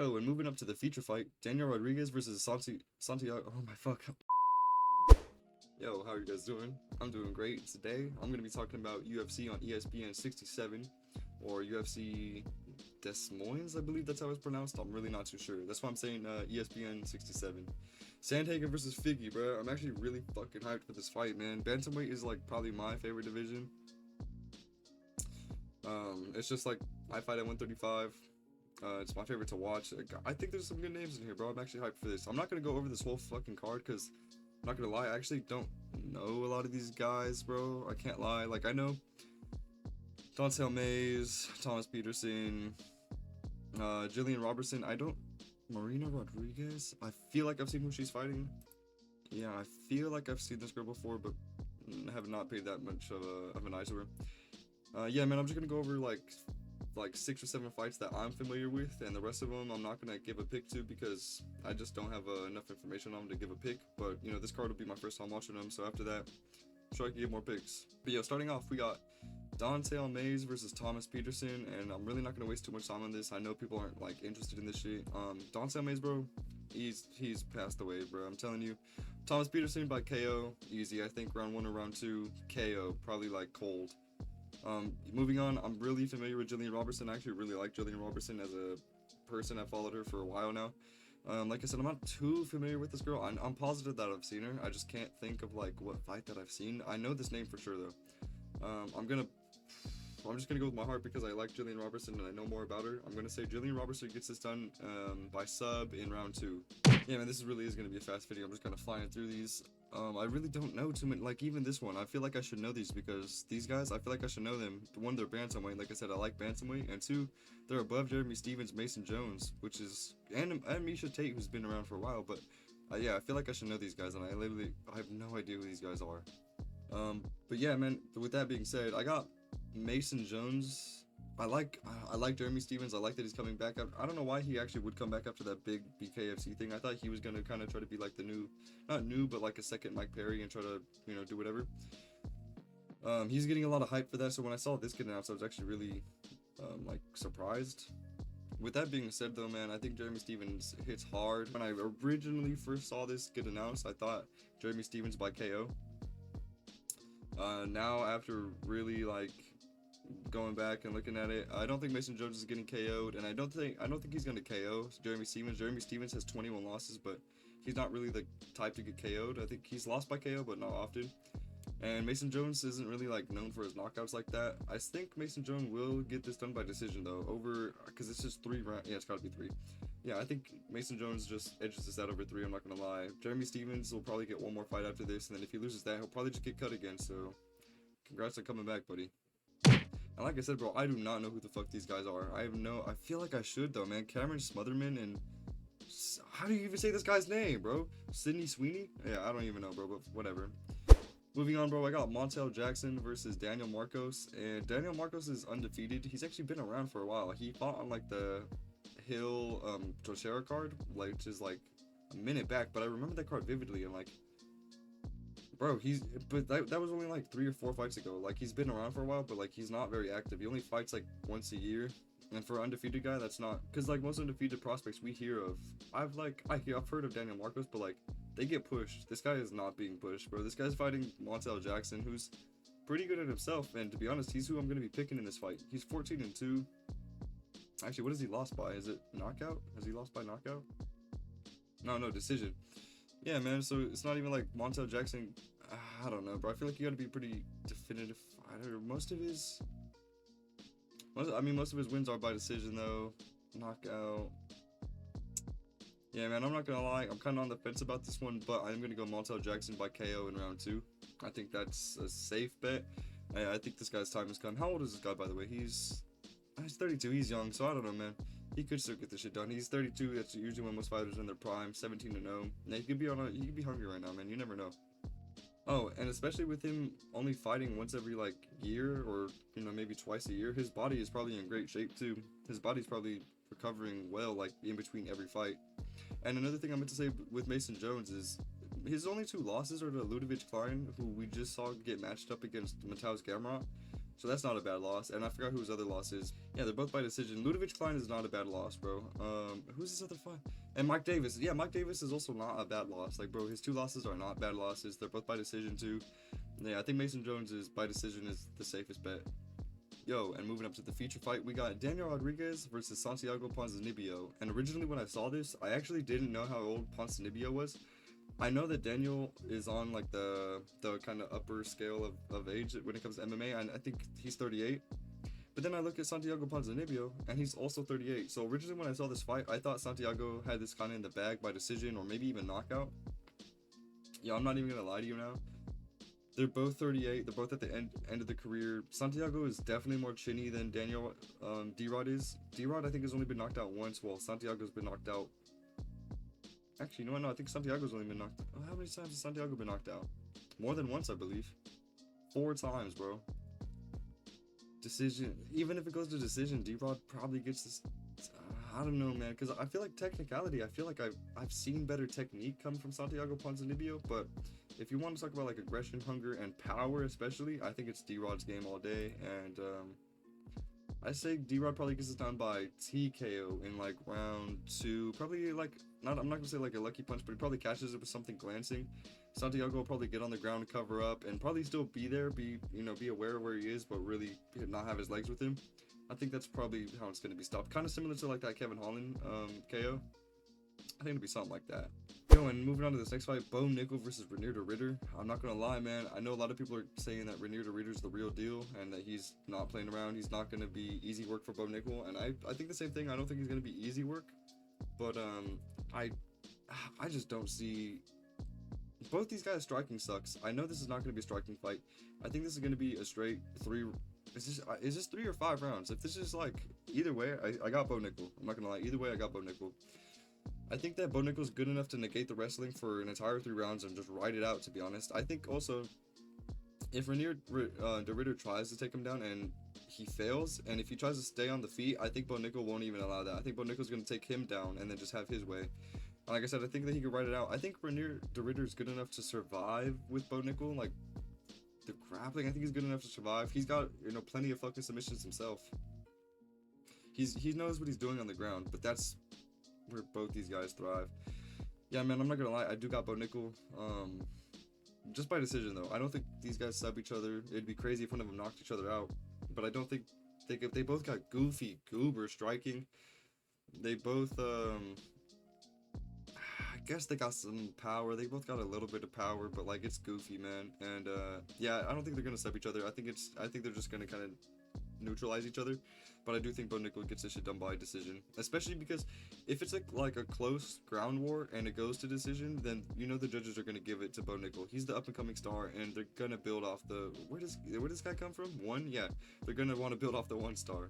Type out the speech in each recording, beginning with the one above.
Oh, and moving up to the feature fight, Daniel Rodriguez versus Santiago. Oh my fuck. Yo, how are you guys doing? I'm doing great. Today, I'm gonna be talking about UFC on ESPN 67, or UFC Des Moines, I believe that's how it's pronounced. I'm really not too sure. That's why I'm saying ESPN 67. Sandhagen versus Figgy, bro. I'm actually really fucking hyped for this fight, man. Bantamweight is like probably my favorite division. It's just like I fight at 135. It's my favorite to watch. I think there's some good names in here, bro. I'm actually hyped for this. I'm not gonna go over this whole fucking card because I'm not gonna lie, I actually don't know a lot of these guys, bro. I can't lie. Like, I know Don'Tale Mayes, Thomas Peterson, Jillian Robertson. I don't. Marina Rodriguez. I feel like I've seen who she's fighting. Yeah, I feel like I've seen this girl before, but have not paid that much of an eye to her. Yeah, man, I'm just gonna go over like 6 or 7 fights that I'm familiar with, and the rest of them I'm not gonna give a pick to because I just don't have enough information on them to give a pick. But you know, this card will be my first time watching them, so after that, I'm sure I can get more picks. But yo, starting off, we got Don'Tale Mayes versus Thomas Peterson, and I'm really not gonna waste too much time on this. I know people aren't like interested in this shit. Don'Tale Mayes, bro, he's passed away, bro. I'm telling you. Thomas Peterson by KO, easy. I think round 1 or round 2, KO, probably like cold. Moving on, I'm really familiar with Jillian Robertson. I actually really like Jillian Robertson as a person. I've followed her for a while now. Like I said, I'm not too familiar with this girl. I'm positive that I've seen her. I just can't think of like what fight that I've seen. I know this name for sure though. I'm just gonna go with my heart because I like Jillian Robertson and I know more about her. I'm gonna say Jillian Robertson gets this done by sub in round 2. Yeah, man, this really is gonna be a fast video. I'm just kind of flying through these. I really don't know too many. Like even this one, I feel like I should know these because these guys, I feel like I should know them. One, they're bantamweight. Like I said, I like bantamweight, and 2, they're above Jeremy Stephens, Mason Jones, which is and Misha Tate, who's been around for a while. But yeah, I feel like I should know these guys, and I have no idea who these guys are. But yeah, man. With that being said, I got Mason Jones. I like Jeremy Stephens. I like that he's coming back. I don't know why he actually would come back after that big BKFC thing. I thought he was gonna kind of try to be like the new, not new, but like a second Mike Perry and try to, you know, do whatever. He's getting a lot of hype for that. So when I saw this get announced, I was actually really like surprised. With that being said though, man, I think Jeremy Stephens hits hard. When I originally first saw this get announced, I thought Jeremy Stephens by KO. Now after really like going back and looking at it, I don't think Mason Jones is getting KO'd, and I don't think he's gonna KO Jeremy Stephens. Jeremy Stephens has 21 losses, but he's not really the type to get KO'd. I think he's lost by KO, but not often. And Mason Jones isn't really like known for his knockouts like that. I think Mason Jones will get this done by decision though, over because it's just 3 rounds. Yeah, it's gotta be 3. Yeah, I think Mason Jones just edges this out over 3. I'm not gonna lie. Jeremy Stephens will probably get one more fight after this, and then if he loses that, he'll probably just get cut again. So, congrats on coming back, buddy. And like I said, bro, I do not know who the fuck these guys are. I feel like I should though, man. Cameron Smotherman and how do you even say this guy's name, bro? Sydney Sweeney? Yeah, I don't even know, bro, but whatever. Moving on, bro, I got Montel Jackson versus Daniel Marcos, and Daniel Marcos is undefeated. He's actually been around for a while. He fought on like the Hill Torchera card, like, which is like a minute back, but I remember that card vividly, and like, bro, that was only like 3 or 4 fights ago. Like, he's been around for a while, but like he's not very active. He only fights like once a year, and for an undefeated guy, that's not, because like most undefeated prospects we hear of, I've heard of Daniel Marcos, but like they get pushed. This guy is not being pushed, bro. This guy's fighting Montel Jackson, who's pretty good at himself, and to be honest, he's who I'm gonna be picking in this fight. He's 14-2. Actually, what has he lost by? Is it knockout? Has he lost by knockout? No, decision. Yeah, man, so it's not even like Montel Jackson. I don't know, bro. I feel like you gotta be pretty definitive fighter. Most of his wins are by decision, though. Knockout. Yeah, man, I'm not gonna lie. I'm kind of on the fence about this one, but I'm gonna go Montel Jackson by KO in round 2. I think that's a safe bet. I think this guy's time has come. How old is this guy, by the way? He's 32. He's young, so I don't know, man. He could still get this shit done. He's 32. That's usually when most fighters are in their prime. 17-0. Now he could be hungry right now, man. You never know. Oh, and especially with him only fighting once every like year, or you know, maybe twice a year, his body is probably in great shape too. His body's probably recovering well, like in between every fight. And another thing I meant to say with Mason Jones is his only 2 losses are to Ludovic Klein, who we just saw get matched up against Mateusz Gamrot. So that's not a bad loss. And I forgot who his other loss is. Yeah, they're both by decision. Ludovic Klein is not a bad loss, bro. Who's this other fight? And Mike Davis. Yeah, Mike Davis is also not a bad loss. Like, bro, his 2 losses are not bad losses. They're both by decision too. Yeah, I think Mason Jones is by decision is the safest bet. Yo, and moving up to the feature fight, we got Daniel Rodriguez versus Santiago Ponzinibbio. And originally when I saw this, I actually didn't know how old Ponzinibbio was. I know that Daniel is on like the kind of upper scale of age when it comes to MMA, and I think he's 38. But then I look at Santiago Ponzinibbio, and he's also 38. So originally when I saw this fight, I thought Santiago had this kind of in the bag by decision or maybe even knockout. Yeah, I'm not even gonna lie to you now. They're both 38. They're both at the end of the career. Santiago is definitely more chinny than Daniel D-Rod is. D-Rod, I think, has only been knocked out once, while Santiago's been knocked out. Actually, you know what? No, I think Santiago's only been knocked out. Oh, how many times has Santiago been knocked out? More than once, I believe. 4 times, bro. Decision. Even if it goes to decision, D-Rod probably gets this. I don't know, man, because I feel like technicality. I feel like I've seen better technique come from Santiago Ponzinibbio, but if you want to talk about like aggression, hunger, and power, especially, I think it's D-Rod's game all day. And I say D-Rod probably gets us down by TKO in like round 2. Probably like I'm not gonna say like a lucky punch, but he probably catches it with something glancing. Santiago will probably get on the ground, cover up, and probably still be there, be aware of where he is, but really not have his legs with him. I think that's probably how it's going to be stopped. Kind of similar to like that Kevin Holland KO. I think it'll be something like that. Yo, and moving on to this next fight, Bo Nickel versus Renier de Ridder. I'm not going to lie, man. I know a lot of people are saying that Renier de Ridder's the real deal and that he's not playing around. He's not going to be easy work for Bo Nickel. And I think the same thing. I don't think he's going to be easy work. But I just don't see... Both these guys' striking sucks. I know this is not going to be a striking fight. I think this is going to be a straight 3... Is this 3 or 5 rounds? If this is like either way, I got Bo Nickel. I'm not gonna lie. Either way, I got Bo Nickel. I think that Bo Nickel's good enough to negate the wrestling for an entire 3 rounds and just ride it out. To be honest, I think also if Renier de Ridder tries to take him down and he fails, and if he tries to stay on the feet, I think Bo Nickel won't even allow that. I think Bo Nickel's gonna take him down and then just have his way. And like I said, I think that he could ride it out. I think Renier de Ridder is good enough to survive with Bo Nickel. Like, the grappling, I think he's good enough to survive. He's got, plenty of fucking submissions himself. He knows what he's doing on the ground, but that's where both these guys thrive. Yeah, man, I'm not gonna lie, I do got Bo Nickel. Just by decision though. I don't think these guys sub each other. It'd be crazy if one of them knocked each other out. But I don't think they both got goofy goober striking. They both I guess they got some power. They both got a little bit of power, but like it's goofy, man. And yeah, I don't think they're gonna sub each other. I think they're just gonna kind of neutralize each other. But I do think Bo Nickel gets this shit done by decision, especially because if it's like a close ground war and it goes to decision, then the judges are gonna give it to Bo Nickel. He's the up and coming star, and they're gonna build off the where does this guy come from? 1? Yeah, they're gonna want to build off the 1 star.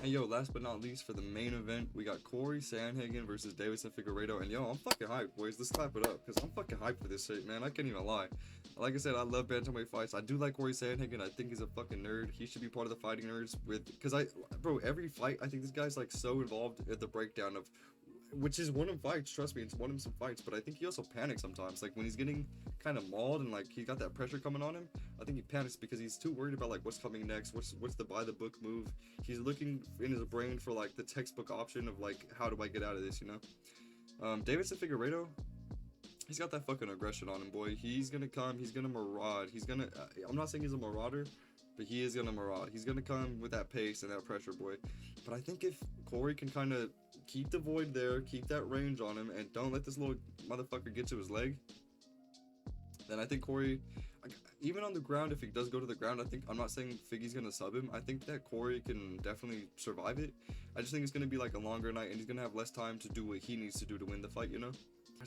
And yo, last but not least, for the main event, we got Corey Sandhagen versus Deiveson Figueiredo. And yo, I'm fucking hyped, boys. Let's clap it up, because I'm fucking hyped for this shit, man. I can't even lie. Like I said, I love bantamweight fights. I do like Corey Sandhagen. I think he's a fucking nerd. He should be part of the fighting nerds because bro, every fight, I think this guy's like so involved at the breakdown of, which is one of fights, trust me, it's one of some fights, but I think he also panics sometimes. Like when he's getting kind of mauled and like he got that pressure coming on him, I think he panics because he's too worried about like what's coming next, what's the by the book move. He's looking in his brain for like the textbook option of like, how do I get out of this, Deiveson Figueiredo, he's got that fucking aggression on him, boy. He's gonna come, he's gonna maraud, he's gonna, I'm not saying he's a marauder, but he is gonna maraud. He's gonna come with that pace and that pressure, boy. But I think if Corey can kind of keep the void there, keep that range on him, and don't let this little motherfucker get to his leg, then I think Corey, even on the ground, if he does go to the ground, I'm not saying Figgy's gonna sub him. I think that Corey can definitely survive it. I just think it's gonna be like a longer night, and he's gonna have less time to do what he needs to do to win the fight,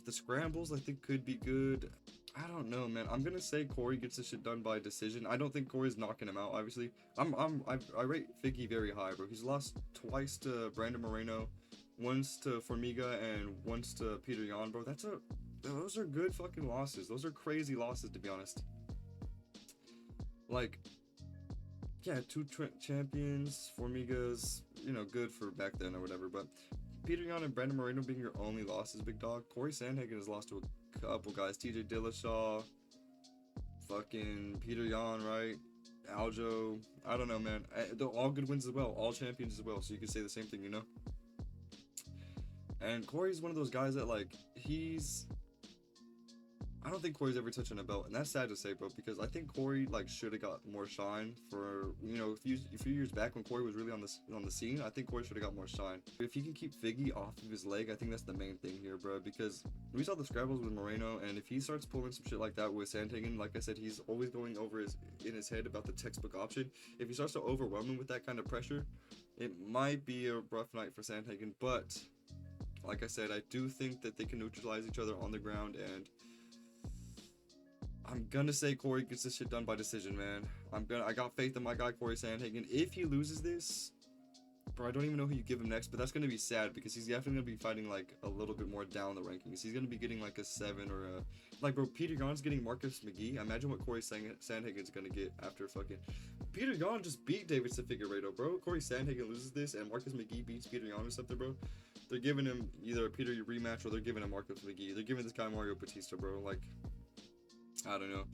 The scrambles, I think, could be good. I don't know, man. I'm gonna say Corey gets this shit done by decision. I don't think Corey's knocking him out, obviously. I rate Figgy very high, bro. He's lost twice to Brandon Moreno, once to Formiga, and once to Peter Yan, bro. Those are good fucking losses. Those are crazy losses, to be honest. Like, yeah, 2 champions, Formiga's, good for back then or whatever, but Peter Yan and Brandon Moreno being your only losses, big dog. Corey Sandhagen has lost to a couple guys. TJ Dillashaw, fucking Peter Yan, right? Aljo, I don't know, man. They're all good wins as well, all champions as well. So you can say the same thing, you know. And Corey's one of those guys that like I don't think Corey's ever touching a belt, and that's sad to say, bro, because I think Corey like should have got more shine for, you know, a few years back when Corey was really on the scene. I think Corey should have got more shine. If he can keep Figgy off of his leg, I think that's the main thing here, bro, because we saw the scrabbles with Moreno, and if he starts pulling some shit like that with Sandhagen, like I said, he's always going over in his head about the textbook option. If he starts to overwhelm him with that kind of pressure, it might be a rough night for Sandhagen. But like I said, I do think that they can neutralize each other on the ground, and I'm gonna say Corey gets this shit done by decision, man. I got faith in my guy Corey Sandhagen. If he loses this, bro, I don't even know who you give him next, but that's gonna be sad because he's definitely gonna be fighting like a little bit more down the rankings. He's gonna be getting like a 7 or a, like, bro, Peter Yan's getting Marcus McGee. Imagine what Corey Sandhagen's gonna get after fucking Peter Yan just beat Davidson Figueiredo, bro. Corey Sandhagen loses this and Marcus McGee beats Peter Yan or something, bro. They're giving him either a Peter rematch or they're giving him Marcus McGee. They're giving this guy Mario Batista, bro. Like, I don't know.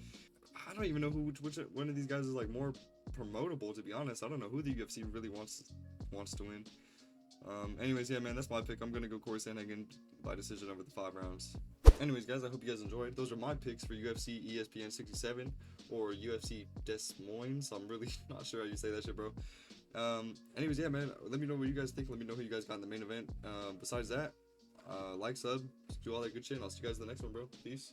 I don't even know which one of these guys is like more promotable, to be honest. I don't know who the UFC really wants to win. Anyways, yeah, man, that's my pick. I'm gonna go Corey Sandhagen by decision over the 5 rounds. Anyways, guys, I hope you guys enjoyed. Those are my picks for UFC ESPN 67 or UFC Des Moines. I'm really not sure how you say that shit, bro. Anyways, yeah, man, let me know what you guys think. Let me know who you guys got in the main event. Besides that, like, sub, do all that good shit, and I'll see you guys in the next one, bro. Peace.